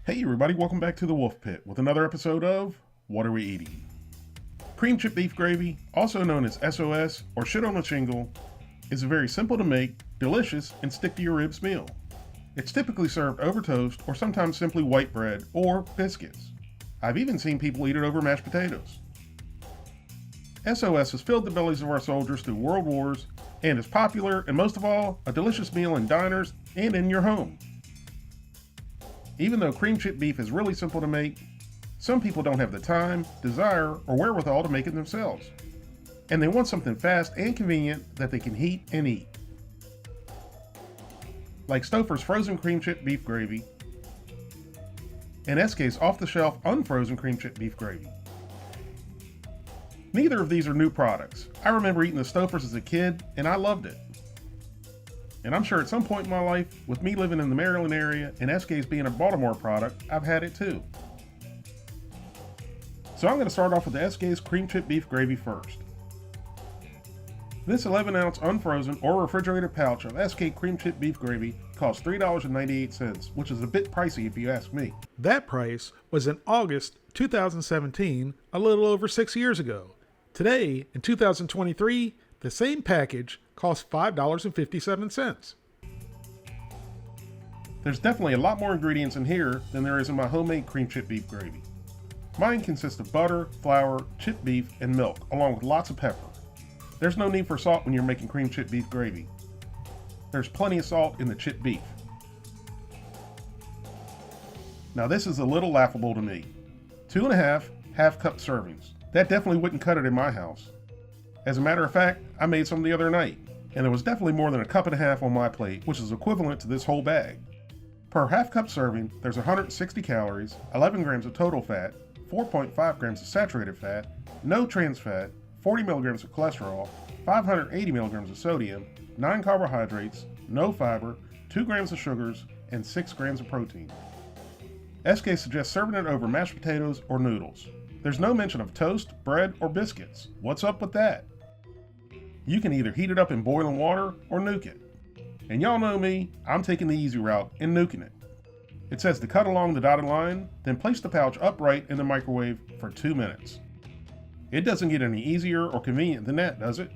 Hey everybody, welcome back to the Wolf Pit with another episode of What Are We Eating? Cream chip beef gravy, also known as S.O.S. or shit on the shingle, is a very simple to make, delicious, and stick to your ribs meal. It's typically served over toast or sometimes simply white bread or biscuits. I've even seen people eat it over mashed potatoes. S.O.S. has filled the bellies of our soldiers through world wars and is popular and most of all, a delicious meal in diners and in your home. Even though cream chip beef is really simple to make, some people don't have the time, desire, or wherewithal to make it themselves. And they want something fast and convenient that they can heat and eat. Like Stouffer's frozen cream chip beef gravy and Esskay's off-the-shelf unfrozen cream chip beef gravy. Neither of these are new products. I remember eating the Stouffer's as a kid and I loved it. And I'm sure at some point in my life, with me living in the Maryland area and Esskay's being a Baltimore product, I've had it too. So I'm going to start off with the Esskay's cream chip beef gravy first. This 11-ounce unfrozen or refrigerated pouch of Esskay cream chip beef gravy costs $3.98, which is a bit pricey if you ask me. That price was in August 2017, a little over 6 years ago. Today, in 2023, the same package costs $5.57. There's definitely a lot more ingredients in here than there is in my homemade cream chip beef gravy. Mine consists of butter, flour, chipped beef, and milk, along with lots of pepper. There's no need for salt when you're making cream chip beef gravy. There's plenty of salt in the chipped beef. Now this is a little laughable to me. 2.5 half-cup servings. That definitely wouldn't cut it in my house. As a matter of fact, I made some the other night, and there was definitely more than a cup and a half on my plate, which is equivalent to this whole bag. Per half-cup serving, there's 160 calories, 11 grams of total fat, 4.5 grams of saturated fat, no trans fat, 40 milligrams of cholesterol, 580 milligrams of sodium, 9 carbohydrates, no fiber, 2 grams of sugars, and 6 grams of protein. Esskay suggests serving it over mashed potatoes or noodles. There's no mention of toast, bread, or biscuits. What's up with that? You can either heat it up in boiling water or nuke it. And y'all know me, I'm taking the easy route and nuking it. It says to cut along the dotted line, then place the pouch upright in the microwave for 2 minutes. It doesn't get any easier or convenient than that, does it?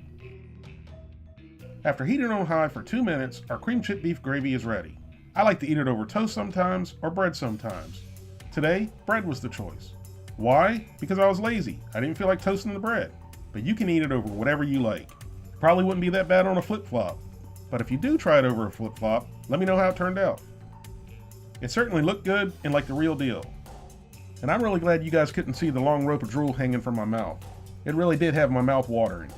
After heating on high for 2 minutes, our cream chip beef gravy is ready. I like to eat it over toast sometimes or bread sometimes. Today, bread was the choice. Why? Because I was lazy. I didn't feel like toasting the bread. But you can eat it over whatever you like. Probably wouldn't be that bad on a flip-flop. But if you do try it over a flip-flop, let me know how it turned out. It certainly looked good and like the real deal. And I'm really glad you guys couldn't see the long rope of drool hanging from my mouth. It really did have my mouth watering.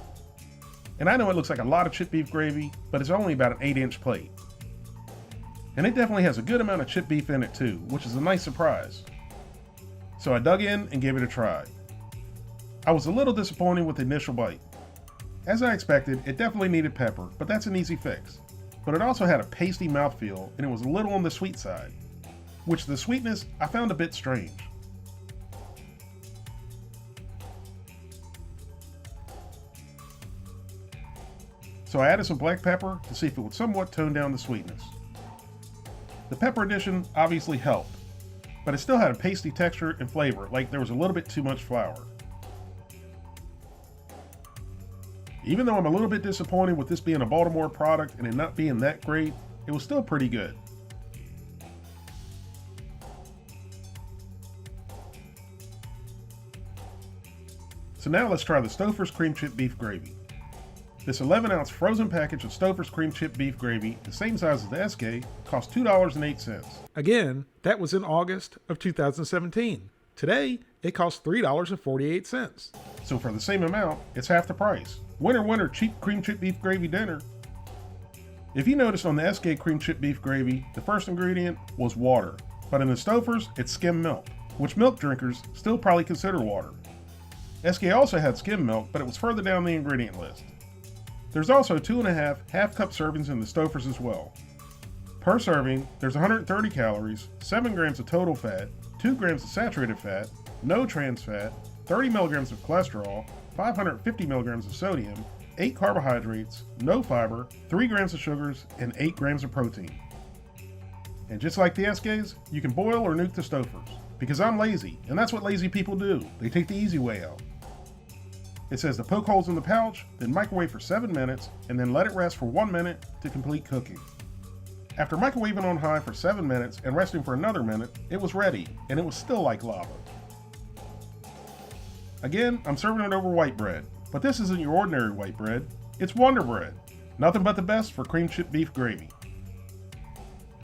And I know it looks like a lot of chipped beef gravy, but it's only about an 8-inch plate. And it definitely has a good amount of chipped beef in it too, which is a nice surprise. So I dug in and gave it a try. I was a little disappointed with the initial bite. As I expected, it definitely needed pepper, but that's an easy fix. But it also had a pasty mouthfeel and it was a little on the sweet side, which the sweetness I found a bit strange. So I added some black pepper to see if it would somewhat tone down the sweetness. The pepper addition obviously helped, but it still had a pasty texture and flavor, like there was a little bit too much flour. Even though I'm a little bit disappointed with this being a Baltimore product and it not being that great, it was still pretty good. So now let's try the Stouffer's cream chip beef gravy. This 11-ounce frozen package of Stouffer's cream chip beef gravy, the same size as the Esskay, costs $2.08. Again, that was in August of 2017. Today, it costs $3.48. So for the same amount, it's half the price. Winner, winner, cheap cream chip beef gravy dinner. If you noticed on the Esskay cream chip beef gravy, the first ingredient was water. But in the Stouffer's, it's skim milk, which milk drinkers still probably consider water. Esskay also had skim milk, but it was further down the ingredient list. There's also 2.5 half-cup servings in the Stouffer's as well. Per serving, there's 130 calories, 7 grams of total fat, 2 grams of saturated fat, no trans fat, 30 milligrams of cholesterol, 550 milligrams of sodium, 8 carbohydrates, no fiber, 3 grams of sugars, and 8 grams of protein. And just like the Eskkays, you can boil or nuke the Stouffers. Because I'm lazy, and that's what lazy people do. They take the easy way out. It says to poke holes in the pouch, then microwave for 7 minutes, and then let it rest for 1 minute to complete cooking. After microwaving on high for 7 minutes and resting for another minute, it was ready, and it was still like lava. Again, I'm serving it over white bread, but this isn't your ordinary white bread, it's Wonder Bread. Nothing but the best for cream chip beef gravy.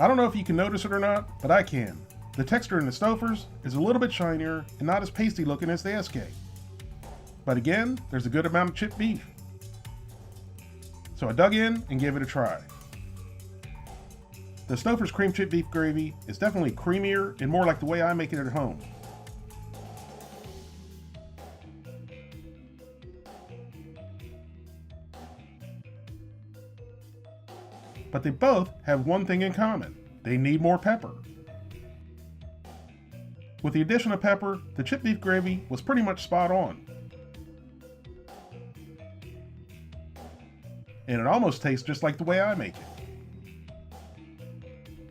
I don't know if you can notice it or not, but I can. The texture in the Stouffers is a little bit shinier and not as pasty looking as the Esskay. But again, there's a good amount of chipped beef. So I dug in and gave it a try. The Stouffer's cream chip beef gravy is definitely creamier and more like the way I make it at home. But they both have one thing in common. They need more pepper. With the addition of pepper, the chipped beef gravy was pretty much spot on. And it almost tastes just like the way I make it.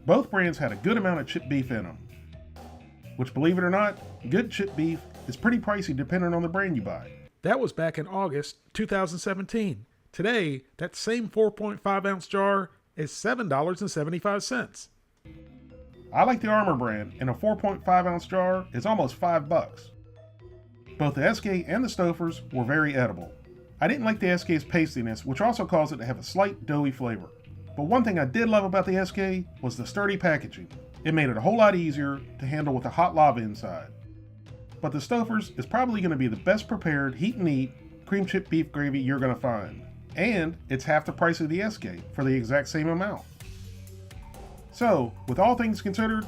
Both brands had a good amount of chipped beef in them. Which, believe it or not, good chipped beef is pretty pricey depending on the brand you buy. That was back in August 2017. Today, that same 4.5 ounce jar is $7.75. I like the Armour brand, and a 4.5 ounce jar is almost $5. Both the Esskay and the Stouffers were very edible. I didn't like the Esskay's pastiness, which also caused it to have a slight doughy flavor. But one thing I did love about the Esskay was the sturdy packaging. It made it a whole lot easier to handle with the hot lava inside. But the Stouffers is probably going to be the best prepared heat and eat cream chip beef gravy you're going to find. And it's half the price of the Esskay for the exact same amount. So, with all things considered,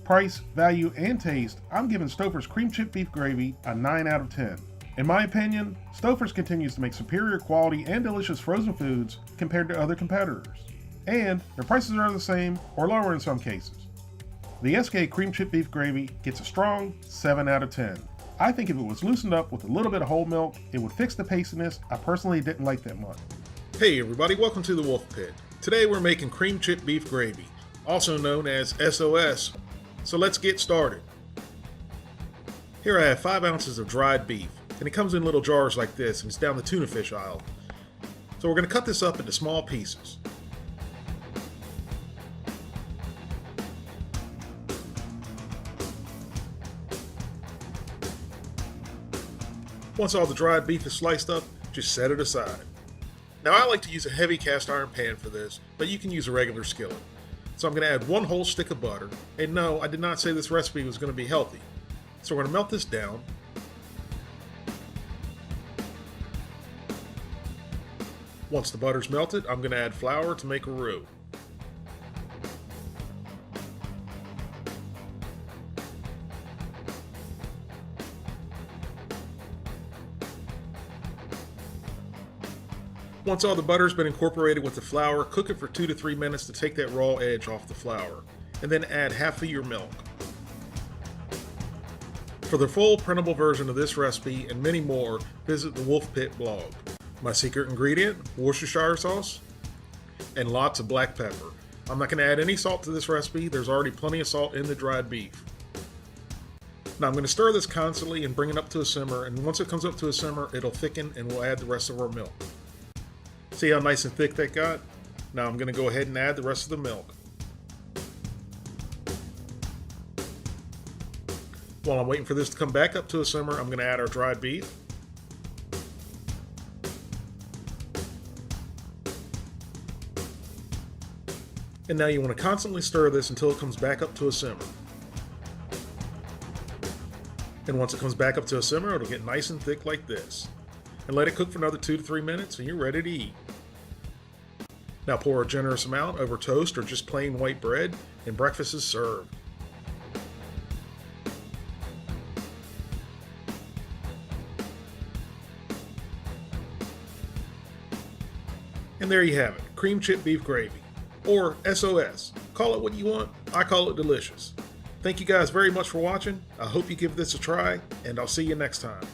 price, value, and taste, I'm giving Stouffer's cream chip beef gravy a 9 out of 10. In my opinion, Stouffer's continues to make superior quality and delicious frozen foods compared to other competitors. And their prices are the same or lower in some cases. The Esskay cream chip beef gravy gets a strong 7 out of 10. I think if it was loosened up with a little bit of whole milk, it would fix the pastiness I personally didn't like that much. Hey everybody, welcome to the Wolf Pit. Today we're making cream chip beef gravy, also known as S.O.S. So let's get started. Here I have 5 ounces of dried beef, and it comes in little jars like this, and it's down the tuna fish aisle. So we're going to cut this up into small pieces. Once all the dried beef is sliced up, just set it aside. Now I like to use a heavy cast iron pan for this, but you can use a regular skillet. So I'm going to add 1 whole stick of butter, and no, I did not say this recipe was going to be healthy. So we're going to melt this down. Once the butter's melted, I'm going to add flour to make a roux. Once all the butter's been incorporated with the flour, cook it for 2 to 3 minutes to take that raw edge off the flour, and then add half of your milk. For the full printable version of this recipe and many more, visit the Wolf Pit blog. My secret ingredient, Worcestershire sauce, and lots of black pepper. I'm not going to add any salt to this recipe, there's already plenty of salt in the dried beef. Now I'm going to stir this constantly and bring it up to a simmer, and once it comes up to a simmer, it'll thicken and we'll add the rest of our milk. See how nice and thick that got? Now I'm going to go ahead and add the rest of the milk. While I'm waiting for this to come back up to a simmer, I'm going to add our dried beef. And now you want to constantly stir this until it comes back up to a simmer. And once it comes back up to a simmer, it'll get nice and thick like this. And let it cook for another 2 to 3 minutes and you're ready to eat. Now pour a generous amount over toast or just plain white bread, and breakfast is served. And there you have it, cream chip beef gravy, or S.O.S. Call it what you want, I call it delicious. Thank you guys very much for watching. I hope you give this a try, and I'll see you next time.